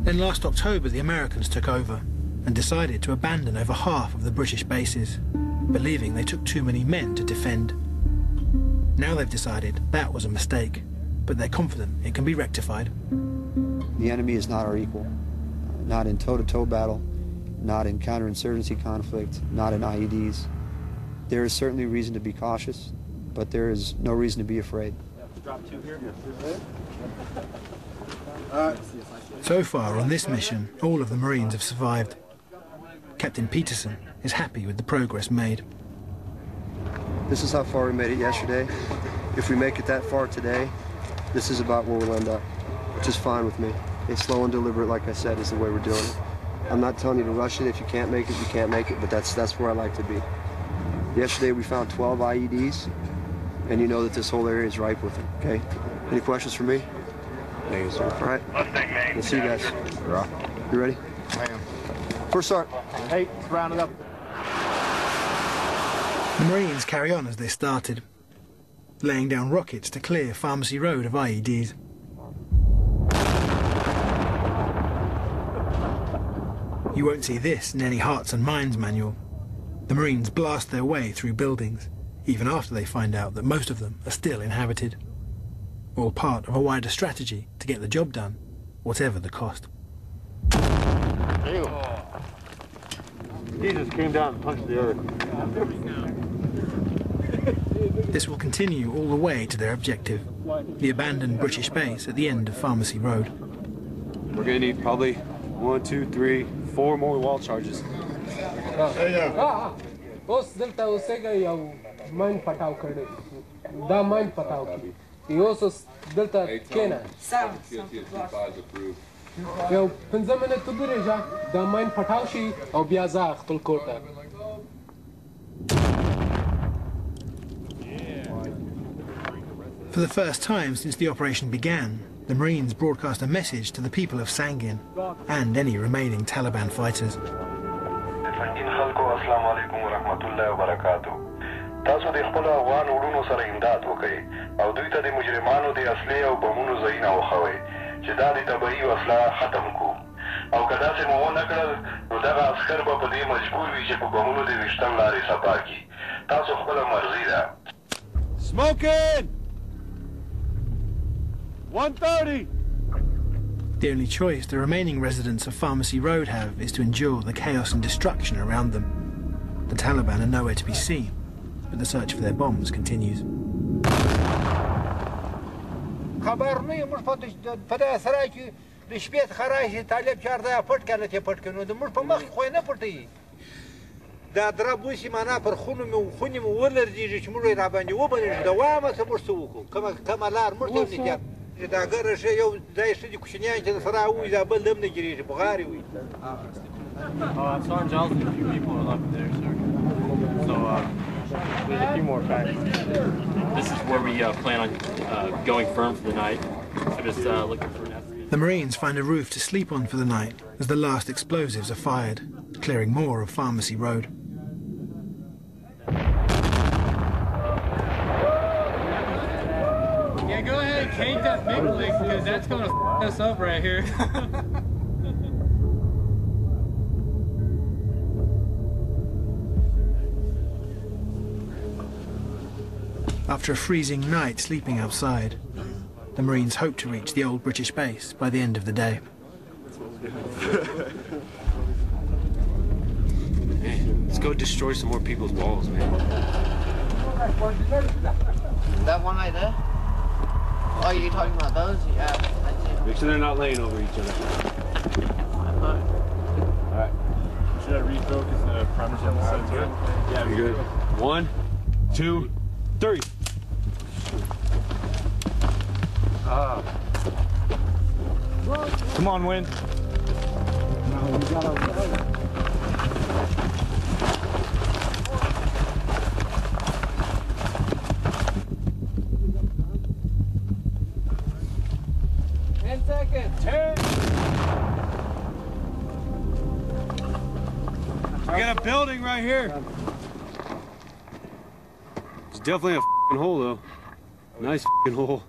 Then last October, the Americans took over and decided to abandon over half of the British bases, believing they took too many men to defend. Now they've decided that was a mistake, but they're confident it can be rectified. The enemy is not our equal, not in toe-to-toe battle, not in counterinsurgency conflict, not in IEDs. There is certainly reason to be cautious, but there is no reason to be afraid. So far on this mission, all of the Marines have survived. Captain Peterson is happy with the progress made. This is how far we made it yesterday. If we make it that far today, this is about where we'll end up, which is fine with me. It's slow and deliberate, like I said, is the way we're doing it. I'm not telling you to rush it. If you can't make it, you can't make it, but that's where I like to be. Yesterday we found 12 IEDs, and you know that this whole area is ripe with them, okay? Any questions for me? Thank you, sir. All right. We'll see you guys. You ready? I am. First start. Hey, let's round it up. The Marines carry on as they started, laying down rockets to clear Pharmacy Road of IEDs. You won't see this in any Hearts and Minds manual. The Marines blast their way through buildings, even after they find out that most of them are still inhabited. All part of a wider strategy to get the job done, whatever the cost. He just came down and punched the earth. This will continue all the way to their objective, the abandoned British base at the end of Pharmacy Road. We're gonna need probably 1, 2, 3, 4 more wall charges. For the first time since the operation began, the Marines broadcast a message to the people of Sangin and any remaining Taliban fighters. Smoking! 130! The only choice the remaining residents of Pharmacy Road have is to endure the chaos and destruction around them. The Taliban are nowhere to be seen, but the search for their bombs continues. Sergeant Johnson and a few people are left there, sir. So, there's a few more packs. This is where we plan on going firm for the night. So just looking for an estimate. The Marines find a roof to sleep on for the night as the last explosives are fired, clearing more of Pharmacy Road. Yeah, go ahead and cake that big leg because that's going to f us up right here. After a freezing night sleeping outside, the Marines hope to reach the old British base by the end of the day. Man, let's go destroy some more people's walls, man. That one right there? Oh, you're talking about those? Yeah, that's it. Make sure they're not laying over each other. Alright. Should I refocus the primers on the side to it? Yeah, you're good. 1, 2, 3. Come on, Wind. We got a building right here. It's definitely a f***ing hole, though. Nice f***ing hole.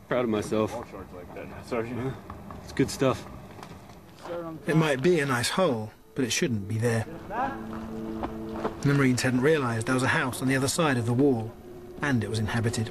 Proud of myself. All charged like that, Sergeant. It's good stuff. It might be a nice hole, but it shouldn't be there. The Marines hadn't realised there was a house on the other side of the wall, and it was inhabited.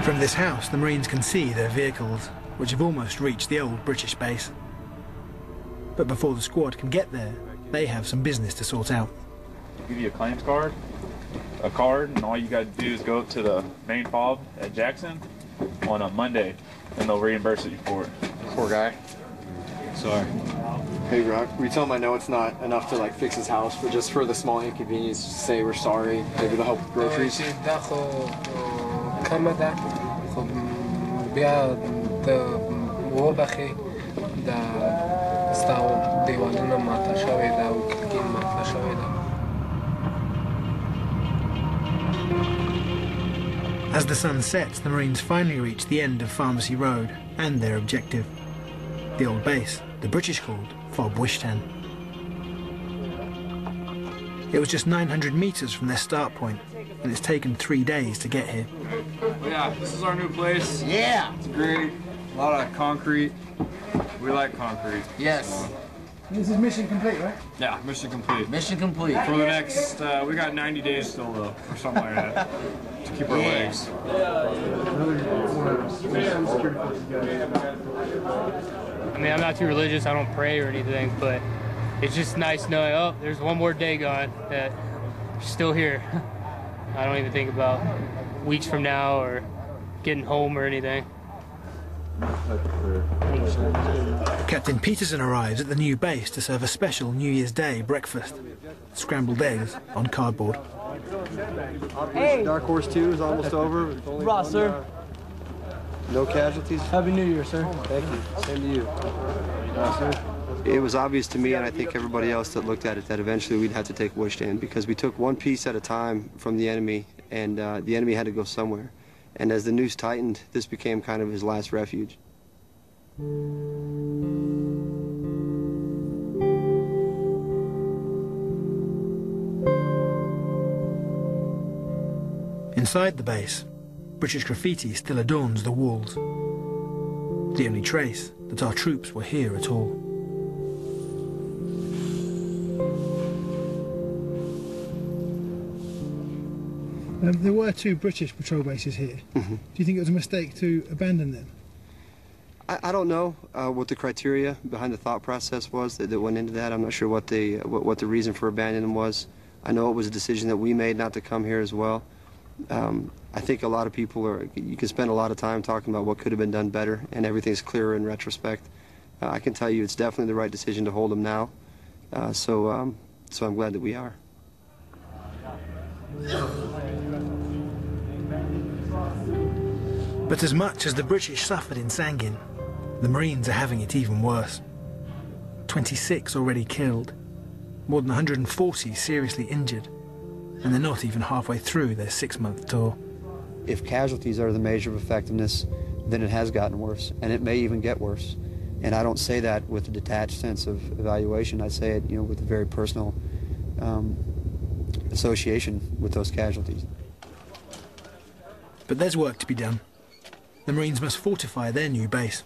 From this house, the Marines can see their vehicles, which have almost reached the old British base. But before the squad can get there, they have some business to sort out. They'll give you a claims card, and all you got to do is go up to the main fob at Jackson on a Monday, and they'll reimburse you for it. Poor guy. Sorry. Hey, Rock, we tell him I know it's not enough to like fix his house, but just for the small inconvenience, say we're sorry, maybe they'll help with groceries. As the sun sets, the Marines finally reach the end of Pharmacy Road and their objective. The old base, the British called Fob Wishtan. It was just 900 metres from their start point, and it's taken 3 days to get here. Yeah, this is our new place. Yeah. It's great. A lot of concrete. We like concrete. Yes. This is mission complete, right? Yeah, mission complete. Mission complete. For the next, we got 90 days still though, or something like that, to keep our legs. I mean, I'm not too religious, I don't pray or anything, but it's just nice knowing, oh, there's one more day gone, that you're still here. I don't even think about weeks from now or getting home or anything. Captain Peterson arrives at the new base to serve a special New Year's Day breakfast. Scrambled eggs on cardboard. Hey. Dark Horse 2 is almost over. Right, sir. No casualties? Happy New Year, sir. Thank you. Same to you. It was obvious to me, and I think everybody else that looked at it, that eventually we'd have to take Wishtan because we took one piece at a time from the enemy, and the enemy had to go somewhere. And as the noose tightened, this became kind of his last refuge. Inside the base, British graffiti still adorns the walls. The only trace that our troops were here at all. There were 2 British patrol bases here. Mm-hmm. Do you think it was a mistake to abandon them? I don't know what the criteria behind the thought process was that went into that. I'm not sure what the reason for abandoning them was. I know it was a decision that we made not to come here as well. I think a lot of people you can spend a lot of time talking about what could have been done better, and everything's clearer in retrospect. I can tell you it's definitely the right decision to hold them now. So I'm glad that we are. But as much as the British suffered in Sangin, the Marines are having it even worse. 26 already killed, more than 140 seriously injured, and they're not even halfway through their 6-month tour. If casualties are the measure of effectiveness, then it has gotten worse, and it may even get worse. And I don't say that with a detached sense of evaluation. I say it, with a very personal association with those casualties. But there's work to be done. The Marines must fortify their new base.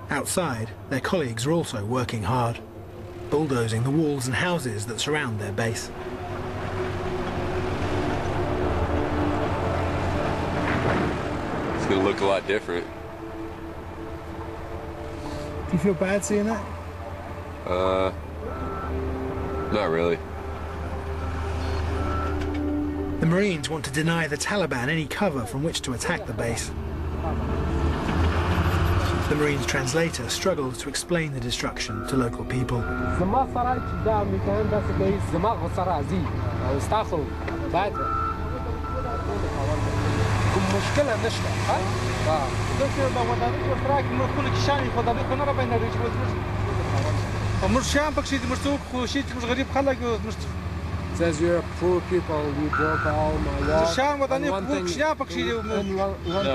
Outside, their colleagues are also working hard, bulldozing the walls and houses that surround their base. It's going to look a lot different. Do you feel bad seeing that? Not really. The Marines want to deny the Taliban any cover from which to attack the base. The Marines' translator struggles to explain the destruction to local people. Says you're poor people, you broke all my walls. No,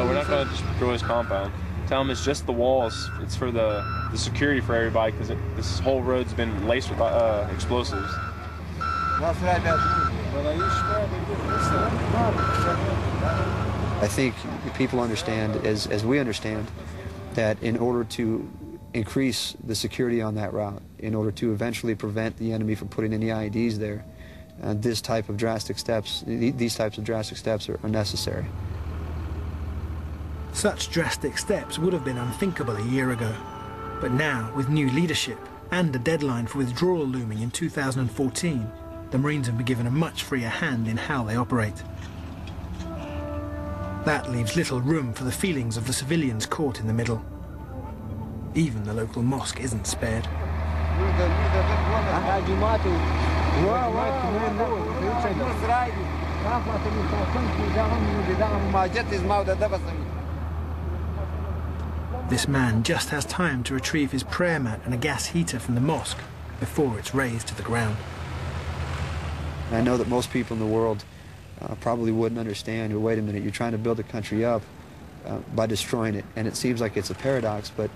we're not going to destroy his compound. Tell him it's just the walls. It's for the security for everybody because this whole road's been laced with explosives. I think people understand, as we understand, that in order to increase the security on that route, in order to eventually prevent the enemy from putting any IEDs there, these types of drastic steps are necessary. Such drastic steps would have been unthinkable a year ago. But now, with new leadership and a deadline for withdrawal looming in 2014, the Marines have been given a much freer hand in how they operate. That leaves little room for the feelings of the civilians caught in the middle. Even the local mosque isn't spared. This man just has time to retrieve his prayer mat and a gas heater from the mosque before it's razed to the ground. I know that most people in the world probably wouldn't understand, or wait a minute, you're trying to build a country up by destroying it. And it seems like it's a paradox, but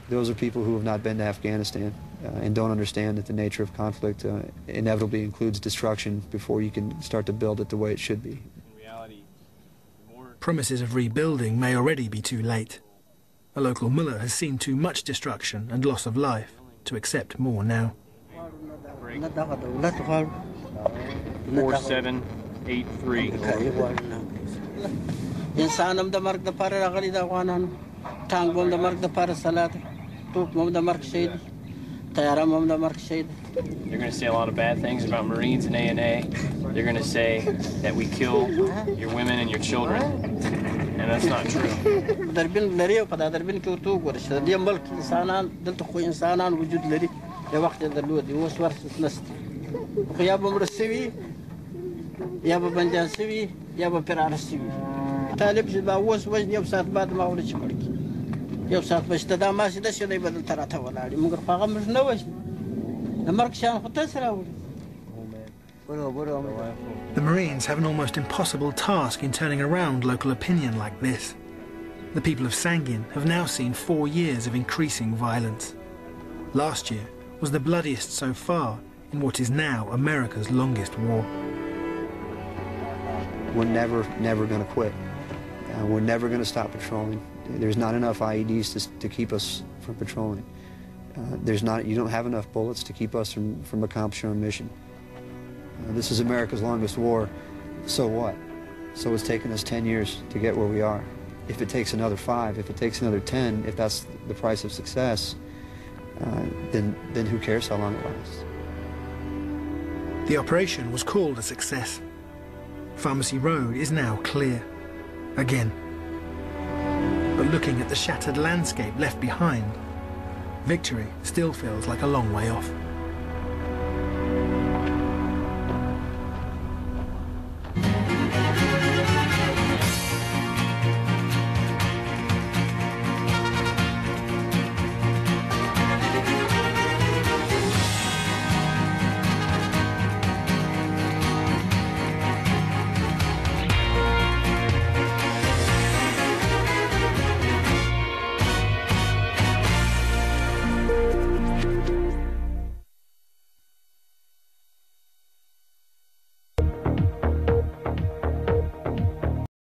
those are people who have not been to Afghanistan and don't understand that the nature of conflict inevitably includes destruction before you can start to build it the way it should be. Promises of rebuilding may already be too late. A local mullah has seen too much destruction and loss of life to accept more now. 4783. They're going to say a lot of bad things about Marines and A&A. They're going to say that we kill your women and your children. And that's not true. The Marines have an almost impossible task in turning around local opinion like this. The people of Sangin have now seen 4 years of increasing violence. Last year was the bloodiest so far in what is now America's longest war. We're never going to quit. We're never going to stop patrolling. There's not enough IEDs to keep us from patrolling. You don't have enough bullets to keep us from accomplishing our mission. This is America's longest war. So what? So it's taken us 10 years to get where we are. If it takes another 5, if it takes another 10, if that's the price of success, then who cares how long it lasts? The operation was called a success. Pharmacy Road is now clear. Again. But looking at the shattered landscape left behind, victory still feels like a long way off.